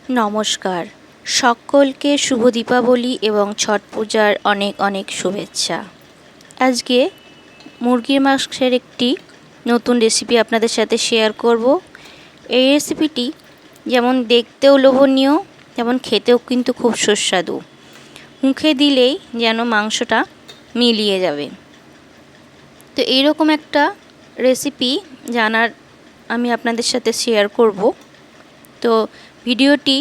নমস্কার, সকলকে শুভ দীপাবলি এবং ছট পূজার অনেক অনেক শুভেচ্ছা। আজকে মুরগির মাংসের একটি নতুন রেসিপি আপনাদের সাথে শেয়ার করব। এই রেসিপিটি যেমন দেখতেও লোভনীয় তেমন খেতেও কিন্তু খুব সুস্বাদু। মুখে দিলেই যেন মাংসটা মিলিয়ে যাবে। তো এইরকম একটা রেসিপি জানার আমি আপনাদের সাথে শেয়ার করব। তো ভিডিওটি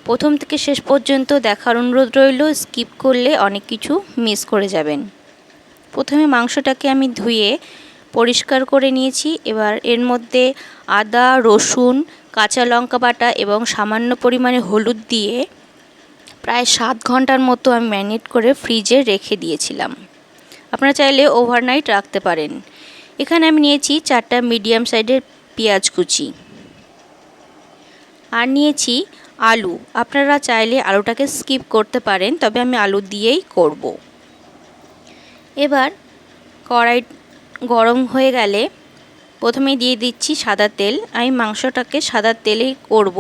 প্রথম থেকে শেষ পর্যন্ত দেখার অনুরোধ রইল, স্কিপ করলে অনেক কিছু মিস করে যাবেন। প্রথমে মাংসটাকে আমি ধুয়ে পরিষ্কার করে নিয়েছি। এবার এর মধ্যে আদা, রসুন, কাঁচা লঙ্কা বাটা এবং সামান্য পরিমাণে হলুদ দিয়ে প্রায় 7 ঘন্টার মতো আমি ম্যারিনেট করে ফ্রিজে রেখে দিয়েছিলাম। আপনারা চাইলে ওভারনাইট রাখতে পারেন। এখানে আমি নিয়েছি 4টা মিডিয়াম সাইজের পেঁয়াজ কুচি, আর নিয়েছি আলু। আপনারা চাইলে আলুটাকে স্কিপ করতে পারেন, তবে আমি আলু দিয়েই করব। এবার কড়াই গরম হয়ে গেলে প্রথমে দিয়ে দিচ্ছি সাদা তেল। আমি মাংসটাকে সাদা তেলেই করব।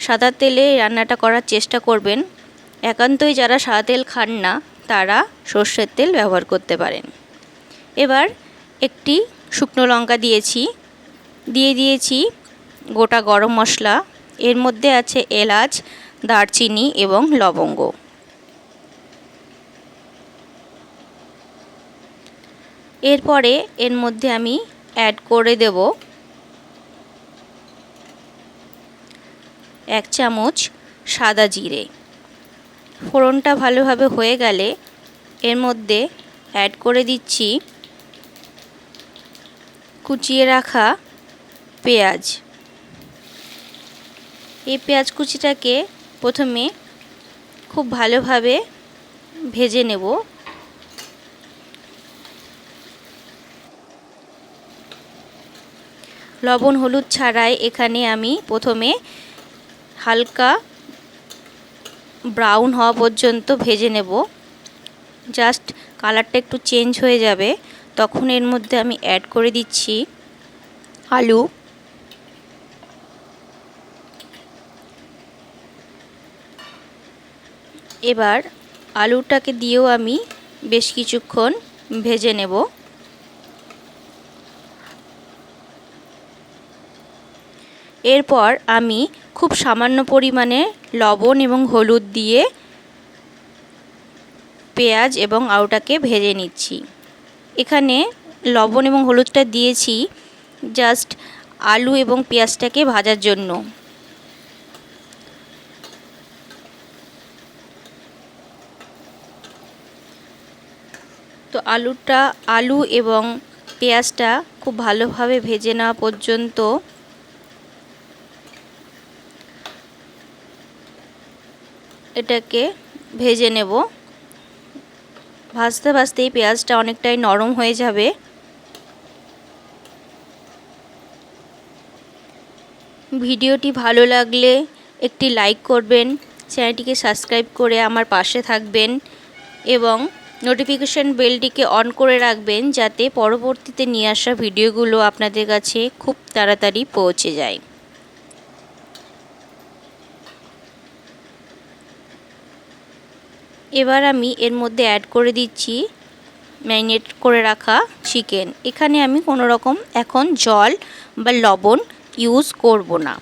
সাদা তেলে রান্নাটা করার চেষ্টা করবেন। একান্তই যারা সাদা তেল খান না তারা সর্ষের তেল ব্যবহার করতে পারেন। এবার একটি শুকনো লঙ্কা দিয়ে দিয়েছি গোটা গরম মশলা। এর মধ্যে আছে এলাচ, দারচিনি এবং লবঙ্গ। এরপরে এর মধ্যে আমি অ্যাড করে দেব 1 চামচ সাদা জিরে। ফোড়নটা ভালোভাবে হয়ে গেলে এর মধ্যে অ্যাড করে দিচ্ছি কুচিয়ে রাখা পেঁয়াজ। এই পেঁয়াজ কুচিটাকে প্রথমে খুব ভালোভাবে ভেজে নেব। লবণ হলুদ ছাড়াই এখানে আমি প্রথমে হালকা ব্রাউন হওয়া পর্যন্ত ভেজে নেব। জাস্ট কালারটা একটু চেঞ্জ হয়ে যাবে তখন এর মধ্যে আমি অ্যাড করে দিচ্ছি আলু। এবার আলুটাকে দিয়েও আমি বেশ কিছুক্ষণ ভেজে নেব। এরপর আমি খুব সামান্য পরিমাণে লবণ এবং হলুদ দিয়ে পেঁয়াজ এবং আলুটাকে ভেজে নিচ্ছি। এখানে লবণ এবং হলুদটা দিয়েছি জাস্ট আলু এবং পেঁয়াজটাকে ভাজার জন্য। তো আলু এবং পেঁয়াজটা খুব ভালোভাবে ভেজে নেওয়া পর্যন্ত এটাকে ভেজে নেব। ভাজতে ভাজতেই পেঁয়াজটা অনেকটাই নরম হয়ে যাবে। ভিডিওটি ভালো লাগলে একটি লাইক করবেন, চ্যানেলটিকে সাবস্ক্রাইব করে আমার পাশে থাকবেন এবং নোটিফিকেশন বেলটিকে অন করে রাখবেন যাতে পরবর্তীতে নিয়ে আসা ভিডিওগুলো আপনাদের কাছে খুব তাড়াতাড়ি পৌঁছে যায়। এবার আমি এর মধ্যে অ্যাড করে দিচ্ছি ম্যারিনেট করে রাখা চিকেন। এখানে আমি কোনো রকম এখন জল বা লবণ ইউজ করব না।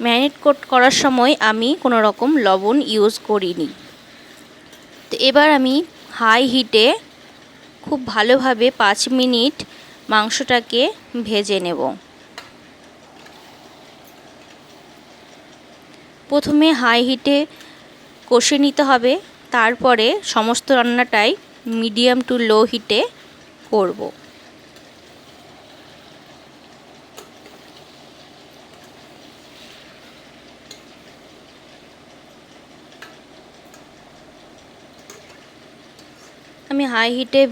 ম্যারিনেট করার সময় আমি কোনো রকম লবণ ইউজ করিনি। তো এবার আমি হাই হিটে খুব ভালোভাবে 5 মিনিট মাংসটাকে ভেজে নেব। প্রথমে হাই হিটে কষে নিতে হবে, তারপরে সমস্ত রান্নাটাই মিডিয়াম টু লো হিটে করব। আমি হাই হিটে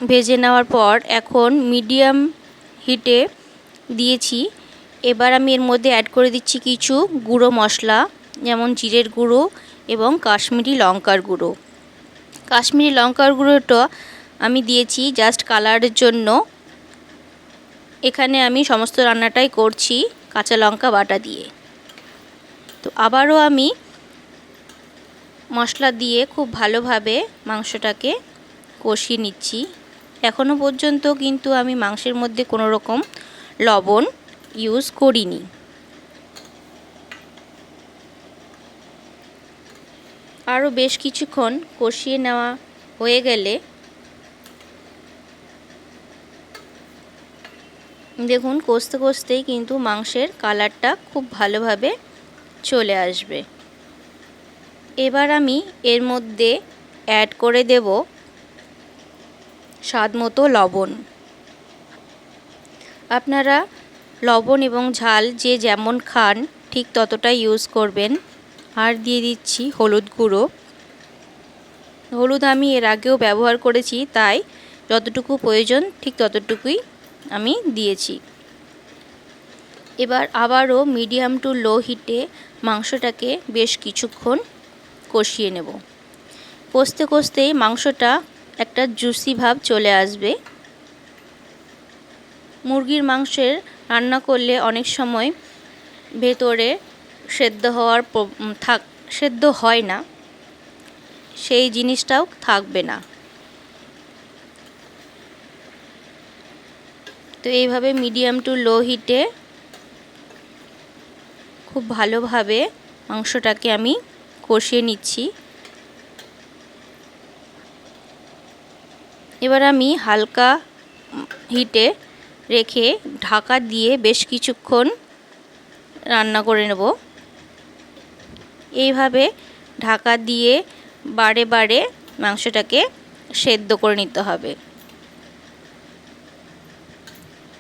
ভেজে নেওয়ার পর এখন মিডিয়াম হিটে দিয়েছি। এবার আমি এর মধ্যে অ্যাড করে দিচ্ছি কিছু গুঁড়ো মশলা, যেমন জিরের গুঁড়ো এবং কাশ্মীরি লঙ্কার গুঁড়ো। কাশ্মীরি লঙ্কার গুঁড়োটা আমি দিয়েছি জাস্ট কালারের জন্য। এখানে আমি সমস্ত রান্নাটাই করছি কাঁচা লঙ্কা বাটা দিয়ে। তো আবারও আমি মশলা দিয়ে খুব ভালোভাবে মাংসটাকে কষিয়ে নিচ্ছি। এখনো পর্যন্ত কিন্তু আমি মাংসের মধ্যে কোনো রকম লবণ ইউজ করিনি। আরও বেশ কিছুক্ষণ কষিয়ে নেওয়া হয়ে গেলে দেখুন কষতে কষতেই কিন্তু মাংসের কালারটা খুব ভালোভাবে চলে আসবে। এবার আমি এর মধ্যে অ্যাড করে দেব স্বাদ মতো লবণ। আপনারা লবণ এবং ঝাল যে যেমন খান ঠিক ততটাই ইউজ করবেন। আর দিয়ে দিচ্ছি হলুদ গুঁড়ো। হলুদ আমি এর আগেও ব্যবহার করেছি, তাই যতটুকু প্রয়োজন ঠিক ততটুকুই আমি দিয়েছি। এবার আবারও মিডিয়াম টু লো হিটে মাংসটাকে বেশ কিছুক্ষণ কষিয়ে নেব। কষতে কষতেই মাংসটা একটা জুসি ভাব চলে আসবে। মুরগির মাংসের রান্না করলে অনেক সময় ভেতরে সেদ্ধ হয় না, সেই জিনিসটাও থাকবে না। তো এইভাবে মিডিয়াম টু লো হিটে খুব ভালোভাবে মাংসটাকে আমি কষিয়ে নিচ্ছি। এবার আমি হালকা হিটে রেখে ঢাকা দিয়ে বেশ কিছুক্ষণ রান্না করে নেব। এইভাবে ঢাকা দিয়ে বারে বারে মাংসটাকে সেদ্ধ করে নিতে হবে।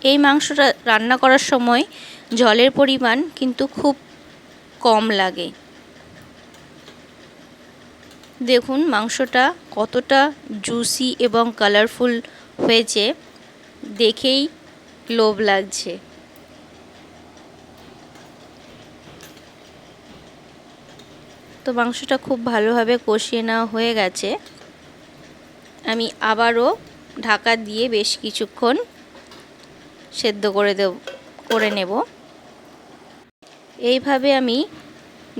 এই মাংসটা রান্না করার সময় জলের পরিমাণ কিন্তু খুব কম লাগে। দেখুন মাংসটা কতটা জুসি এবং কালারফুল হয়েছে, দেখেই লোভ লাগছে। তো মাংসটা খুব ভালোভাবে কষিয়ে নেওয়া হয়ে গেছে। আমি আবারও ঢাকা দিয়ে বেশ কিছুক্ষণ সেদ্ধ করে নেব। এইভাবে আমি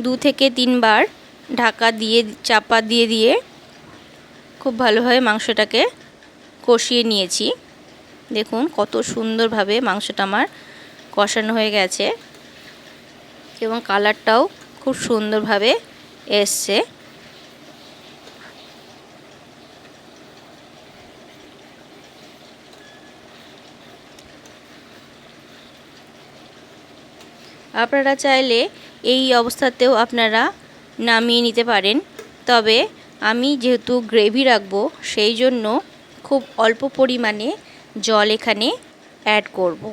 2 থেকে 3 বার ঢাকা দিয়ে চাপা দিয়ে খুব ভালোভাবে মাংসটাকে কষিয়ে নিয়েছি। দেখুন কত সুন্দরভাবে মাংসটা আমার কষানো হয়ে গেছে এবং কালারটাও খুব সুন্দরভাবে এসছে। আপনারা চাইলে এই অবস্থাতেও আপনারা নামিয়ে নিতে পারেন, তবে আমি যেহেতু গ্রেভি রাখবো সেই জন্য খুব অল্প পরিমাণে জল এখানে অ্যাড করব।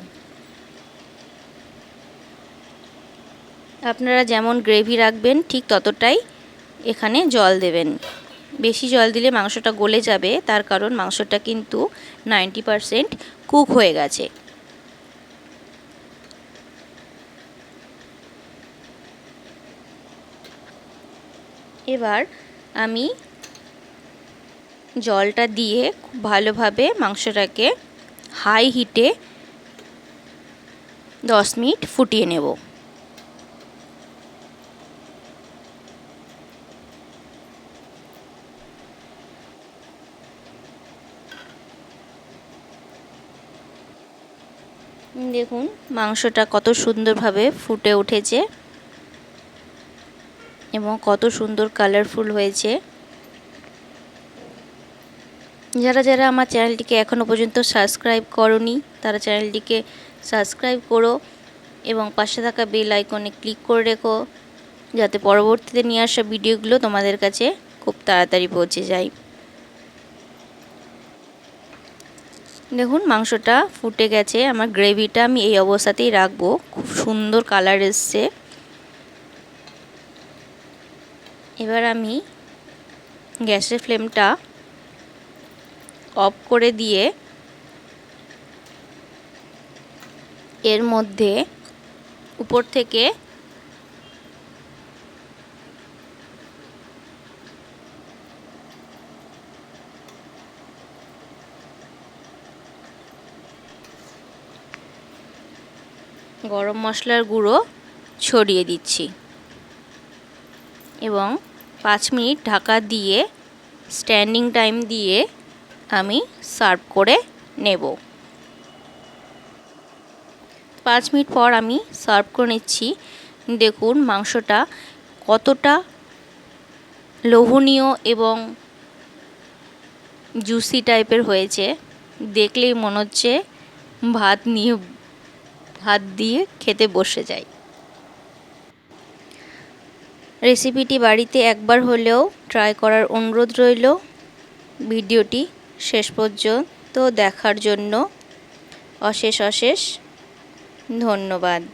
আপনারা যেমন গ্রেভি রাখবেন ঠিক ততটাই এখানে জল দেবেন। বেশি জল দিলে মাংসটা গলে যাবে, তার কারণ মাংসটা কিন্তু 90% কুক হয়ে গেছে। এবার আমি জলটা দিয়ে খুব ভালোভাবে মাংসটাকে হাই হিটে 10 মিনিট ফুটিয়ে নেব। দেখুন মাংসটা কত সুন্দরভাবে ফুটে উঠেছে এবং কত সুন্দর কালারফুল হয়েছে। যারা যারা আমার চ্যানেলটিকে এখনও পর্যন্ত সাবস্ক্রাইব করোনি তারা চ্যানেলটিকে সাবস্ক্রাইব করো এবং পাশে থাকা বেল আইকনে ক্লিক করে রেখো, যাতে পরবর্তীতে নিয়ে আসা ভিডিওগুলো তোমাদের কাছে খুব তাড়াতাড়ি পৌঁছে যায়। দেখুন মাংসটা ফুটে গেছে। আমার গ্রেভিটা আমি এই অবস্থাতেই রাখবো। খুব সুন্দর কালার এসছে। এবার আমি গ্যাসের ফ্লেমটা অফ করে দিয়ে এর মধ্যে উপর থেকে গরম মশলার গুঁড়ো ছড়িয়ে দিচ্ছি। এবং 5 মিনিট ঢাকা দিয়ে স্ট্যান্ডিং টাইম দিয়ে আমি সার্ভ করে নেব। 5 মিনিট পর আমি সার্ভ করে নিচ্ছি। দেখুন মাংসটা কতটা লোভনীয় এবং জুসি টাইপের হয়েছে, দেখলেই মনে হচ্ছে ভাত দিয়ে খেতে বসে যাই। রেসিপিটি বাড়িতে একবার হলেও ট্রাই করার অনুরোধ রইল। ভিডিওটি শেষ পর্যন্ত দেখার জন্য অশেষ ধন্যবাদ।